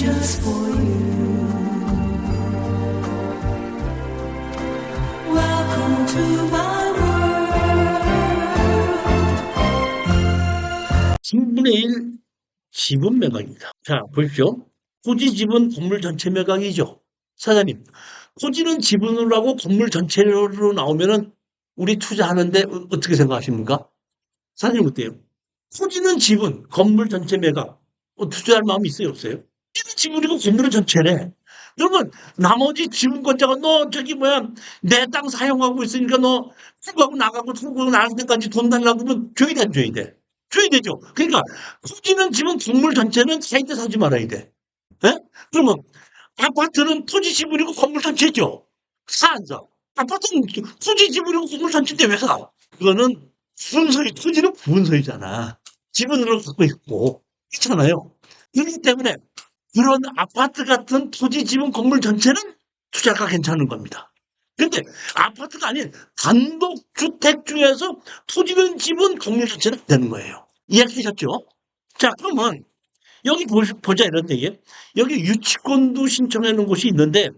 just for you. Welcome to my world. 3분의 1 지분 매각입니다. 자, 보십시오. 토지 지분 건물 전체 매각이죠. 사장님, 토지는 지분으로 하고 건물 전체로 나오면은 우리 투자하는데 어떻게 생각하십니까? 사장님 어때요? 토지는 지분, 건물 전체 매각. 투자할 마음이 있어요, 없어요? 토지는 지분이고 건물은 전체래. 그러면 나머지 지분권자가 너 저기 뭐야 내 땅 사용하고 있으니까 너 투구하고 나가고 투구하고 나갈 때까지 돈 달라고 하면 줘야 돼, 안 줘야 돼? 줘야 되죠. 그러니까 토지는 지분, 건물 전체는 사이트 사지 말아야 돼. 예? 그러면 아파트는 토지 지분이고 건물 전체죠. 사 안 사? 아파트는 토지 지분이고 건물 전체인데 왜 사? 그거는 부분소유, 토지는 부분소유잖아. 지분으로 갖고 있고. 그렇잖아요. 그렇기 때문에 그런 아파트 같은 토지 지분 건물 전체는 투자가 괜찮은 겁니다. 근데 아파트가 아닌 단독주택 중에서 토지는 지분 건물 전체는 안 되는 거예요. 이해하셨죠? 자, 그러면 여기 보자 이런 얘기예요. 여기 유치권도 신청해 놓은 곳이 있는데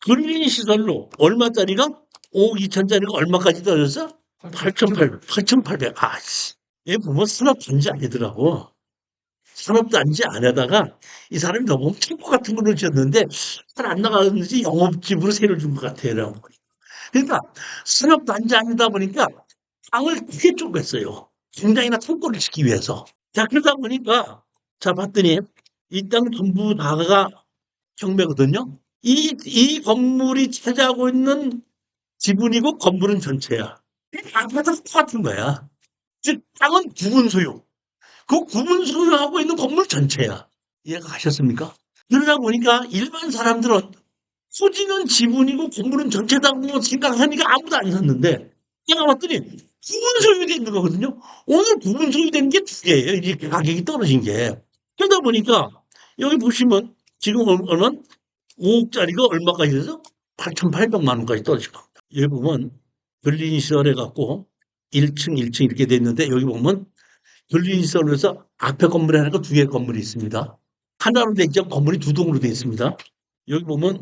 근린시설로 얼마짜리가 5억 2천짜리가 얼마까지 떨어졌어? 8,800. 아씨. 얘 보면 산업단지 아니더라고. 산업단지 안에다가 이 사람이 너무 창고 같은 거를 지었는데 잘 안 나가는지 영업집으로 세를 준 것 같아요. 그러니까 산업단지 아니다 보니까 땅을 크게 쪼갰어요. 공장이나 창고를 짓기 위해서. 자, 그러다 보니까 자, 봤더니 이 땅 전부 다가 경매거든요. 이 건물이 차지하고 있는 지분이고 건물은 전체야. 아파트가 똑같은 거야. 즉, 땅은 구분 소유. 그 구분 소유하고 있는 건물 전체야. 이해가 가셨습니까? 그러다 보니까 일반 사람들은 토지는 지분이고 건물은 전체다고 생각하니까 아무도 안 샀는데 제가 봤더니 구분 소유돼 있는 거거든요. 오늘 구분 소유된 게 두 개예요. 이렇게 가격이 떨어진 게. 그러다 보니까 여기 보시면 지금 얼마 5억짜리가 얼마까지 돼서 8,800만 원까지 떨어진 겁니다. 여기 보면 근린시설 해갖고 1층, 1층 이렇게 돼 있는데 여기 보면 근린시설에서 앞에 건물에 하나가 두 개의 건물이 있습니다. 하나로 돼 있지 않고 건물이 두 동으로 돼 있습니다. 여기 보면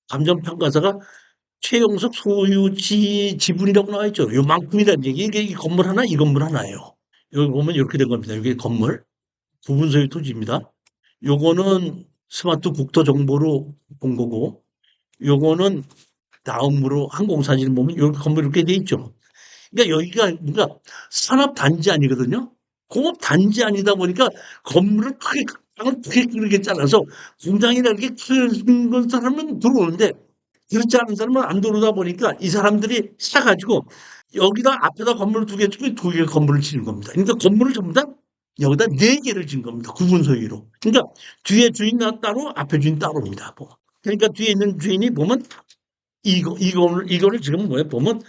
감정평가사가 최영석 소유지 지분이라고 나와 있죠. 요만큼이라는 얘기. 이게 이 건물 하나, 이 건물 하나예요. 여기 보면 이렇게 된 겁니다. 이게 건물, 부분 소유 토지입니다. 요거는 스마트 국토 정보로 본 거고, 요거는 다음으로 항공사진을 보면 여기 건물 이렇게 돼 있죠. 그러니까 여기가 뭔가 산업단지 아니거든요. 공업단지 아니다 보니까 건물을 크게, 땅을 크게 그렇게 잘라서 공장이나 이렇게 큰 사람은 들어오는데 그렇지 않은 사람은 안 들어오다 보니까 이 사람들이 사가지고 여기다 앞에다 건물을 두 개 주고 두 개 건물을 지은 겁니다. 그러니까 건물을 전부 다 여기다 네 개를 지은 겁니다. 구분 소유로. 그러니까 뒤에 주인 따로 앞에 주인 따로입니다. 뭐. 그러니까 뒤에 있는 주인이 보면 이거를 지금 뭐야 보면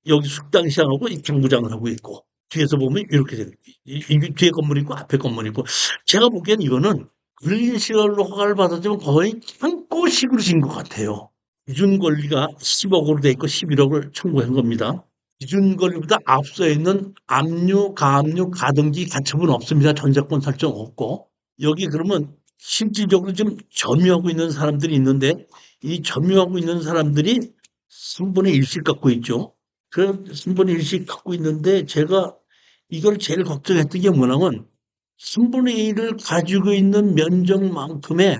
여기 숙당 시장하고 이 경구장을 하고 있고 뒤에서 보면 이렇게 되는 이 뒤에 건물이 있고 앞에 건물이 있고 제가 보기엔 이거는 근린시설로 허가를 받았지만 거의 창고식으로 지은 것 같아요. 기준 권리가 10억으로 돼 있고 11억을 청구한 겁니다. 기준 권리보다 앞서 있는 압류, 가압류, 가등기 가처분 없습니다. 전세권 설정 없고 여기 그러면 실질적으로 지금 점유하고 있는 사람들이 있는데 이 점유하고 있는 사람들이 3분의 1씩 갖고 있죠. 그 3분의 1씩 갖고 있는데 제가 이걸 제일 걱정했던 게 뭐냐면 3분의 1을 가지고 있는 면적만큼의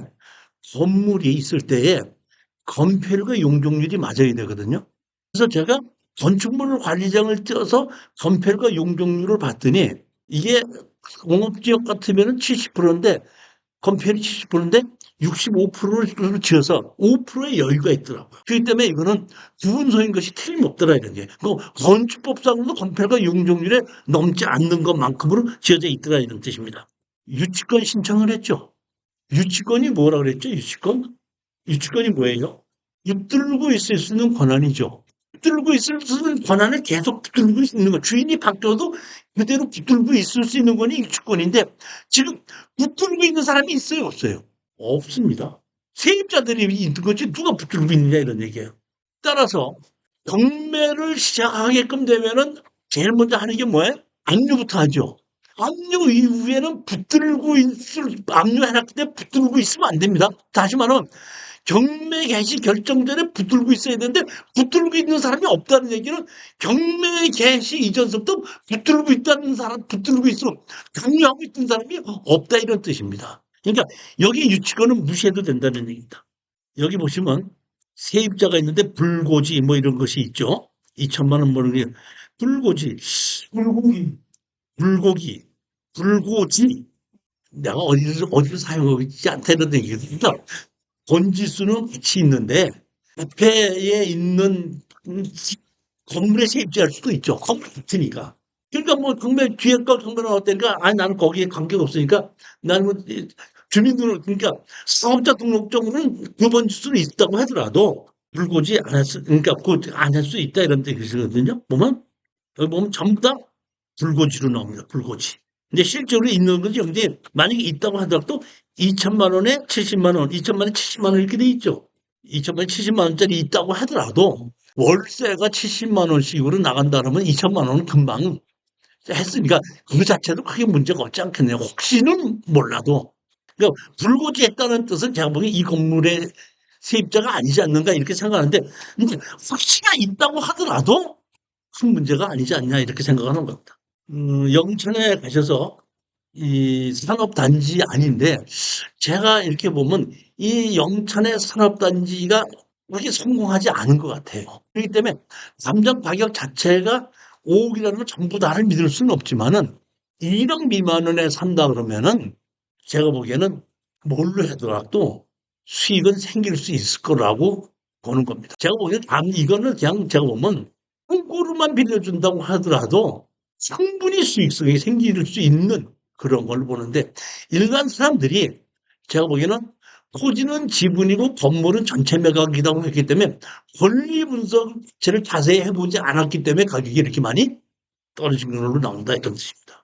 건물이 있을 때에 건폐율과 용적률이 맞아야 되거든요. 그래서 제가 건축물 관리장을 떼어서 건폐율과 용적률을 봤더니 이게 공업지역 같으면 70%인데 건폐율이 70%인데 65%를 지어서 5%의 여유가 있더라고요. 그렇기 때문에 이거는 구분소인 것이 틀림없더라 이런 게. 그 건축법상으로도 건폐율과 용적률에 넘지 않는 것만큼으로 지어져 있더라 이런 뜻입니다. 유치권 신청을 했죠. 유치권이 뭐라 그랬죠? 유치권? 유치권이 뭐예요? 붙들고 있을 수 있는 권한이죠. 붙들고 있을 수 있는 권한을 계속 붙들고 있는 거. 주인이 바뀌어도 그대로 붙들고 있을 수 있는 권이 유치권인데 지금 붙들고 있는 사람이 있어요, 없어요? 없습니다. 세입자들이 있는 거지 누가 붙들고 있느냐 이런 얘기예요. 따라서 경매를 시작하게끔 되면은 제일 먼저 하는 게 뭐예요? 압류부터 하죠. 압류 이후에는 압류해놨기 때문에 붙들고 있으면 안 됩니다. 다시 말하면 경매 개시 결정 전에 붙들고 있어야 되는데 붙들고 있는 사람이 없다는 얘기는 경매 개시 이전부터 붙들고 있어 강요하고 있던 사람이 없다 이런 뜻입니다. 그러니까 여기 유치권은 무시해도 된다는 얘기입니다. 여기 보시면 세입자가 있는데 불고지 뭐 이런 것이 있죠. 2천만 원 모는 게 불고지, 불고기, 불고지. 내가 어디서 사용하고 있지 않다는 얘기입니다. 본지수는 같이 있는데 옆에 있는 건물에 세입자일 수도 있죠. 건물 같으니까. 그러니까 뭐 정말 뒤에 거 정말 어때니까 아니 나는 거기에 관계가 없으니까 나는 뭐 주민등록 그러니까 사업자 등록증은 두 번 수는 있다고 하더라도 불고지 그러니까 안 할 수 있다 이런 뜻이거든요. 보면 여기 보면 전부 다 불고지로 나옵니다. 불고지. 근데 실제로 있는 거지. 근데 만약에 있다고 하더라도 2천만 원에 70만 원, 2천만 원에 70만 원 이렇게 돼 있죠. 2천만 원에 70만 원짜리 있다고 하더라도 월세가 70만 원씩으로 나간다 그러면 2천만 원은 금방 했으니까 그 자체도 크게 문제가 없지 않겠네요. 혹시는 몰라도. 그러니까 불고지했다는 뜻은 제가 보기엔 이 건물의 세입자가 아니지 않는가 이렇게 생각하는데 혹시나 있다고 하더라도 큰 문제가 아니지 않냐 이렇게 생각하는 겁니다. 영천에 가셔서 이 산업단지 아닌데 제가 이렇게 보면 이 영천의 산업단지가 그렇게 성공하지 않은 것 같아요. 그렇기 때문에 감정 가격 자체가 5억이라는 걸 전부 다를 믿을 수는 없지만은 1억 미만 원에 산다 그러면은 제가 보기에는 뭘로 하더라도 수익은 생길 수 있을 거라고 보는 겁니다. 제가 보기에는 이거는 그냥 제가 보면 통고로만 빌려준다고 하더라도 충분히 수익성이 생길 수 있는 그런 걸 보는데 일반 사람들이 제가 보기에는 토지는 지분이고 건물은 전체 매각이라고 했기 때문에 권리 분석을 자세히 해보지 않았기 때문에 가격이 이렇게 많이 떨어진 걸로 나온다 이런 뜻입니다.